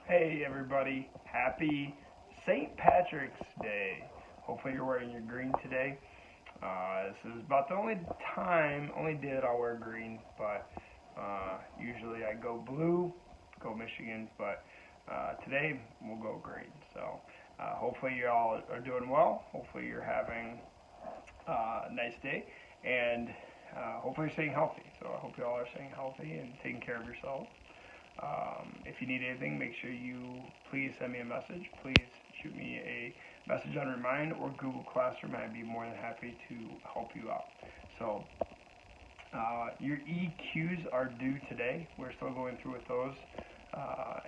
Hey everybody, happy St. Patrick's Day. Hopefully you're wearing your green today. This is about the only day that I'll wear green, but usually I go blue, go Michigan, but today we'll go green. So hopefully you all are doing well. Hopefully you're having a nice day, and hopefully you're staying healthy. So I hope you all are staying healthy and taking care of yourselves. If you need anything, make sure you please send me a message. Please shoot me a message on Remind or Google Classroom. I'd be more than happy to help you out. So your EQs are due today. We're still going through with those,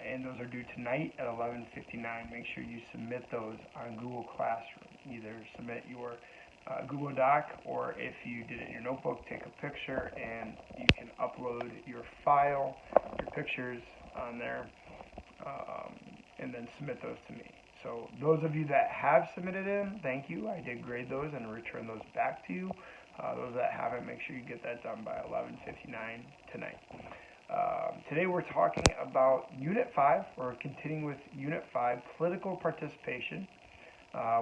and those are due tonight at 11:59. Make sure you submit those on Google Classroom. Either submit your Google Doc, or if you did it in your notebook, take a picture and you can upload your file, your pictures on there, and then submit those to me. So those of you that have submitted in, thank you. I did grade those and return those back to you. Those that haven't, make sure you get that done by 11:59 tonight. Today we're talking about Unit 5. We're continuing with Unit 5, Political Participation.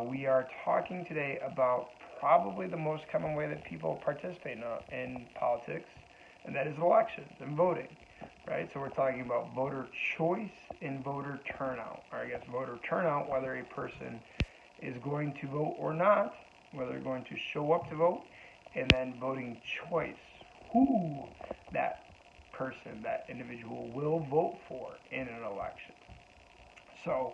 We are talking today about probably the most common way that people participate in politics, and that is elections and voting, right? So we're talking about voter choice and voter turnout, or I guess voter turnout, whether a person is going to vote or not, whether they're going to show up to vote, and then voting choice, who that person, that individual will vote for in an election. So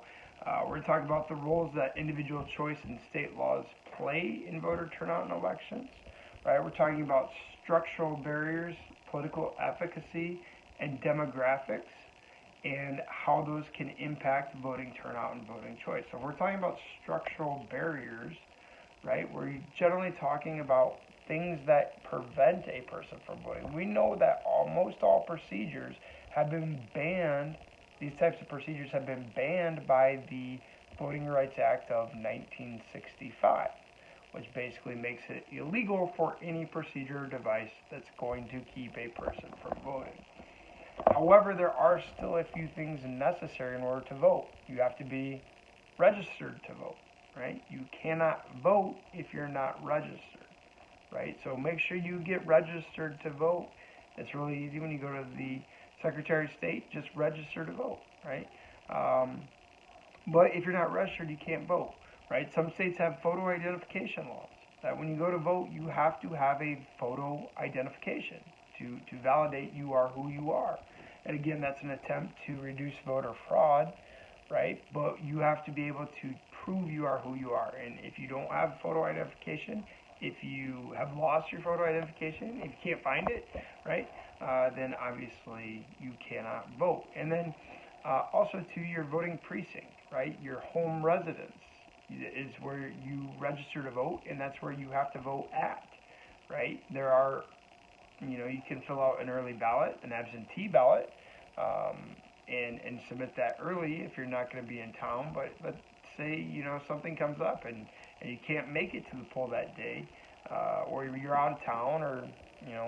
we're talking about the roles that individual choice and state laws play in voter turnout in elections, right? We're talking about structural barriers, political efficacy, and demographics, and how those can impact voting turnout and voting choice. So if we're talking about structural barriers, right, we're generally talking about things that prevent a person from voting. We know that almost all procedures have been banned. These types of procedures have been banned by the Voting Rights Act of 1965, which basically makes it illegal for any procedure or device that's going to keep a person from voting. However, there are still a few things necessary in order to vote. You have to be registered to vote, right? You cannot vote if you're not registered, right? So make sure you get registered to vote. It's really easy when you go to the Secretary of State, just register to vote, right? But if you're not registered, you can't vote, right? Some states have photo identification laws that when you go to vote, you have to have a photo identification to validate you are who you are. And again, that's an attempt to reduce voter fraud, right? But you have to be able to prove you are who you are. And if you don't have photo identification, if you have lost your photo identification, if you can't find it, right, then obviously you cannot vote. And then also to your voting precinct, right, your home residence is where you register to vote, and that's where you have to vote at, right? There are, you can fill out an early ballot, an absentee ballot, and submit that early if you're not going to be in town. But let's say, something comes up and you can't make it to the poll that day, or you're out of town, or,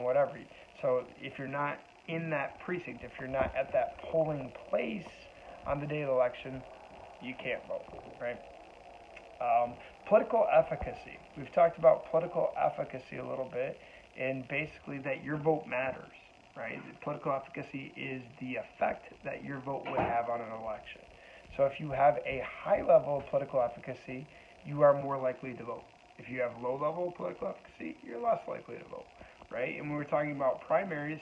whatever. So if you're not in that precinct, if you're not at that polling place on the day of the election, you can't vote, right? Political efficacy. We've talked about political efficacy a little bit, and basically that your vote matters, right? Political efficacy is the effect that your vote would have on an election. So if you have a high level of political efficacy, you are more likely to vote. If you have low level of political efficacy, you're less likely to vote, right? And when we're talking about primaries,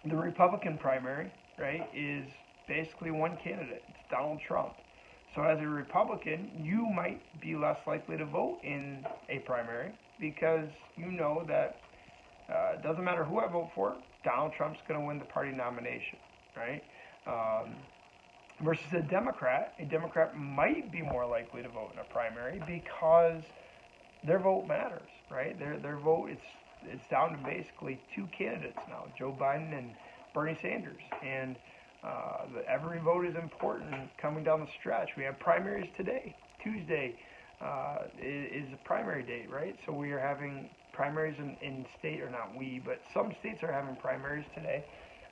the Republican primary, right, is basically one candidate. It's Donald Trump. So as a Republican, you might be less likely to vote in a primary because you know that it doesn't matter who I vote for, Donald Trump's going to win the party nomination, right? Versus a Democrat might be more likely to vote in a primary because their vote matters, right? Their vote, it's down to basically two candidates now, Joe Biden and Bernie Sanders, and every vote is important coming down the stretch. We have primaries today. Tuesday is a primary date, right? So we are having primaries in state, or not we, but some states are having primaries today.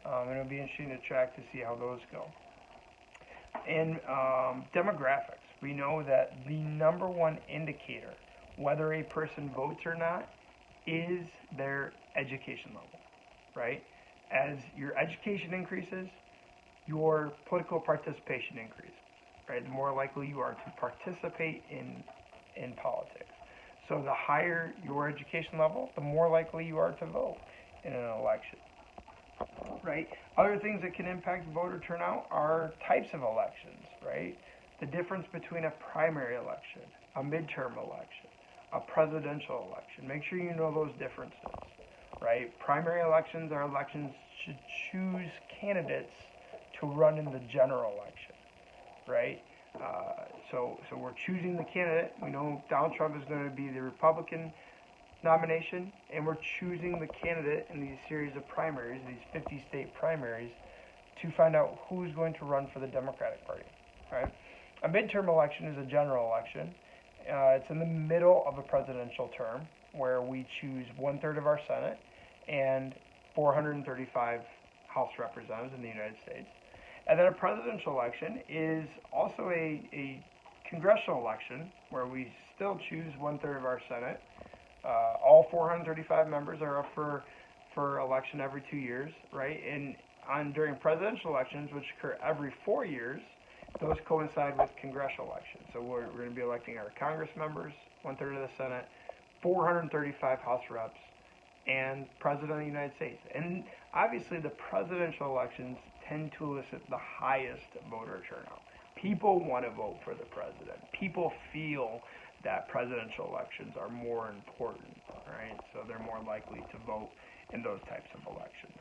And it'll be interesting to track to see how those go. And demographics. We know that the number one indicator whether a person votes or not is their education level, right? As your education increases, your political participation increases, right? The more likely you are to participate in politics. So the higher your education level, the more likely you are to vote in an election, right? Other things that can impact voter turnout are types of elections, right? The difference between a primary election, a midterm election, a presidential election. Make sure you know those differences, right? Primary elections are elections to choose candidates to run in the general election, right? So we're choosing the candidate. We know Donald Trump is going to be the Republican nomination, and we're choosing the candidate in these series of primaries, these 50 state primaries, to find out who's going to run for the Democratic Party, right? A midterm election is a general election. It's in the middle of a presidential term where we choose 1/3 of our Senate and 435 House representatives in the United States. And then a presidential election is also a congressional election where we still choose 1/3 of our Senate. All 435 members are up for election every 2 years, right? And during presidential elections, which occur every 4 years, those coincide with congressional elections. So we're going to be electing our Congress members, 1/3 of the Senate, 435 House reps, and President of the United States. And obviously the presidential elections tend to elicit the highest voter turnout. People want to vote for the president. People feel that presidential elections are more important, right? So they're more likely to vote in those types of elections.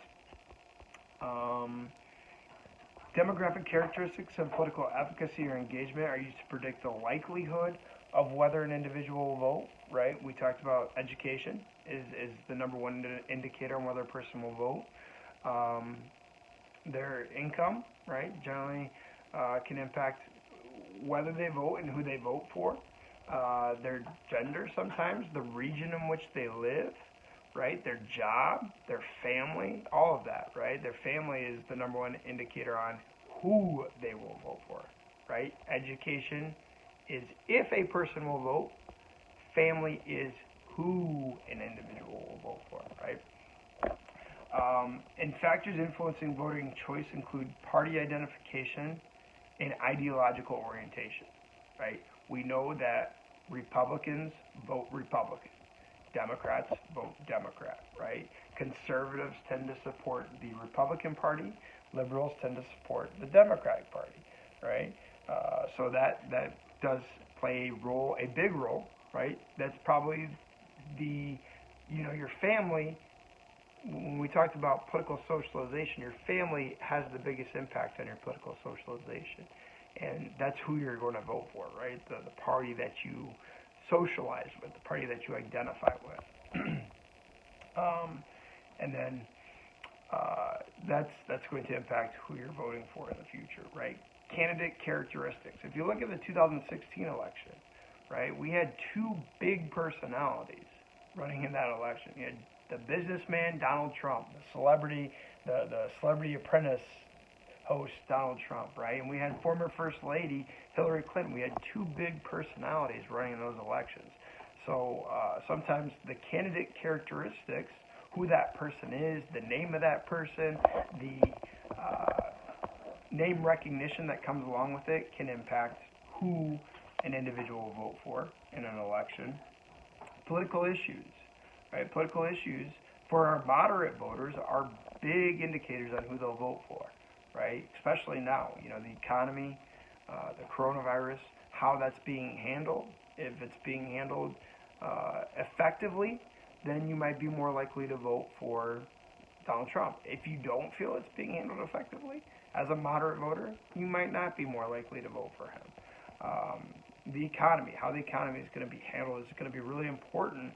Demographic characteristics of political efficacy or engagement are used to predict the likelihood of whether an individual will vote, right? We talked about education is the number one indicator on whether a person will vote. Their income, right, generally can impact whether they vote and who they vote for. Their gender sometimes, the region in which they live, right, their job, their family, all of that, right? Their family is the number one indicator on who they will vote for, right? Education is if a person will vote, family is who an individual will vote for, right? And factors influencing voting choice include party identification and ideological orientation, right? We know that Republicans vote Republican. Democrats vote Democrat, right? Conservatives tend to support the Republican Party. Liberals tend to support the Democratic Party, right? So that does play a big role, right? That's probably your family. When we talked about political socialization, your family has the biggest impact on your political socialization. And that's who you're going to vote for, right? The party that you socialize with, the party that you identify with. And then that's going to impact who you're voting for in the future, right? Candidate characteristics. If you look at the 2016 election, right, we had two big personalities running in that election. You had the businessman Donald Trump, the Celebrity Apprentice host Donald Trump, right? And we had former First Lady Hillary Clinton. We had two big personalities running in those elections. So sometimes the candidate characteristics, who that person is, the name of that person, the name recognition that comes along with it can impact who an individual will vote for in an election. Political issues, right? Political issues for our moderate voters are big indicators on who they'll vote for, right? Especially now, the economy, the coronavirus, how that's being handled. If it's being handled effectively, then you might be more likely to vote for Donald Trump. If you don't feel it's being handled effectively, as a moderate voter, you might not be more likely to vote for him. The economy, how the economy is going to be handled, is going to be really important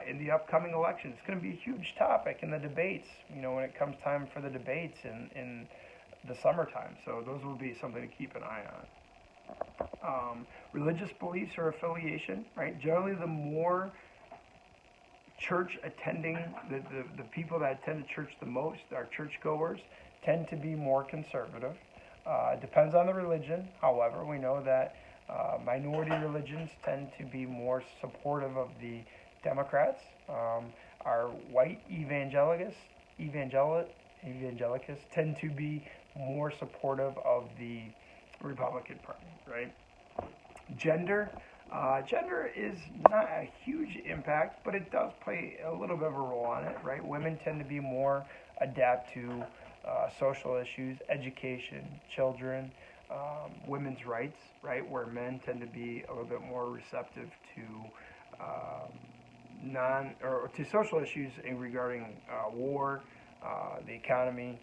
in the upcoming elections. It's going to be a huge topic in the debates, when it comes time for the debates in the summertime. So those will be something to keep an eye on. Religious beliefs or affiliation, right? Generally, the more church attending, the people that attend the church the most, our churchgoers, tend to be more conservative. Depends on the religion. However, we know that minority religions tend to be more supportive of the Democrats. Our white evangelicals tend to be more supportive of the Republican Party, right? Gender. Gender is not a huge impact, but it does play a little bit of a role on it, right? Women tend to be more adapt to social issues, education, children, women's rights, right? Where men tend to be a little bit more receptive to to social issues in regarding war, the economy,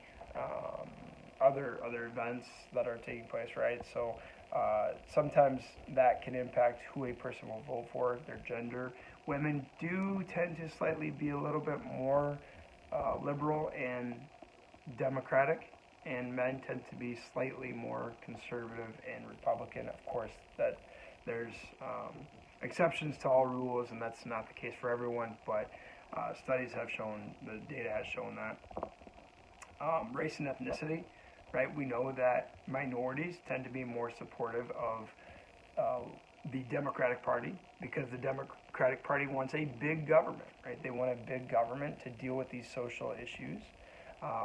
other events that are taking place, right? So sometimes that can impact who a person will vote for, their gender. Women do tend to slightly be a little bit more liberal and democratic, and men tend to be slightly more conservative and Republican. Of course, that there's exceptions to all rules, and that's not the case for everyone, but studies have shown, the data has shown that. Race and ethnicity, right? We know that minorities tend to be more supportive of the Democratic Party because the Democratic Party wants a big government, right? They want a big government to deal with these social issues,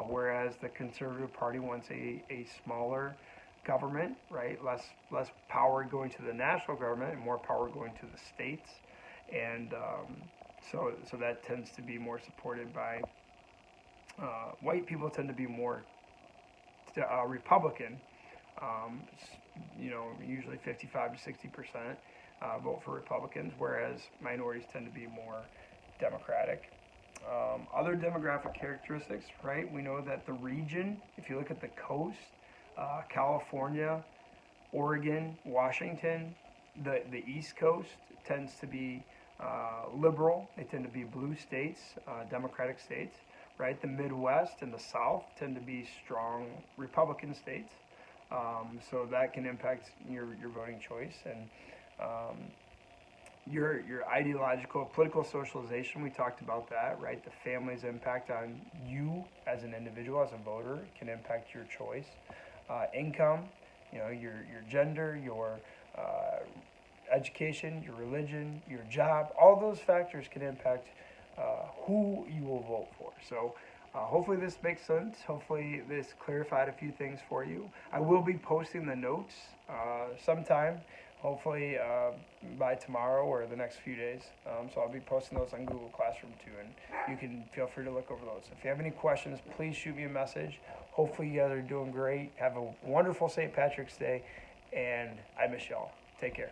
whereas the Conservative Party wants a smaller government, right? Less power going to the national government and more power going to the states, and so that tends to be more supported by white people. Tend to be more Republican. Usually 55 to 60% vote for Republicans, whereas minorities tend to be more Democratic. Other demographic characteristics, right? We know that the region, if you look at the coast, California, Oregon, Washington, the East Coast tends to be liberal. They tend to be blue states, Democratic states, right? The Midwest and the South tend to be strong Republican states. So that can impact your voting choice and your ideological, political socialization. We talked about that, right? The family's impact on you as an individual, as a voter, can impact your choice. Income, your gender, your education, your religion, your job, all those factors can impact who you will vote for. So hopefully this makes sense. Hopefully this clarified a few things for you. I will be posting the notes sometime, hopefully by tomorrow or the next few days. So I'll be posting those on Google Classroom too, and you can feel free to look over those. If you have any questions, please shoot me a message. Hopefully you guys are doing great. Have a wonderful St. Patrick's Day, and I miss y'all. Take care.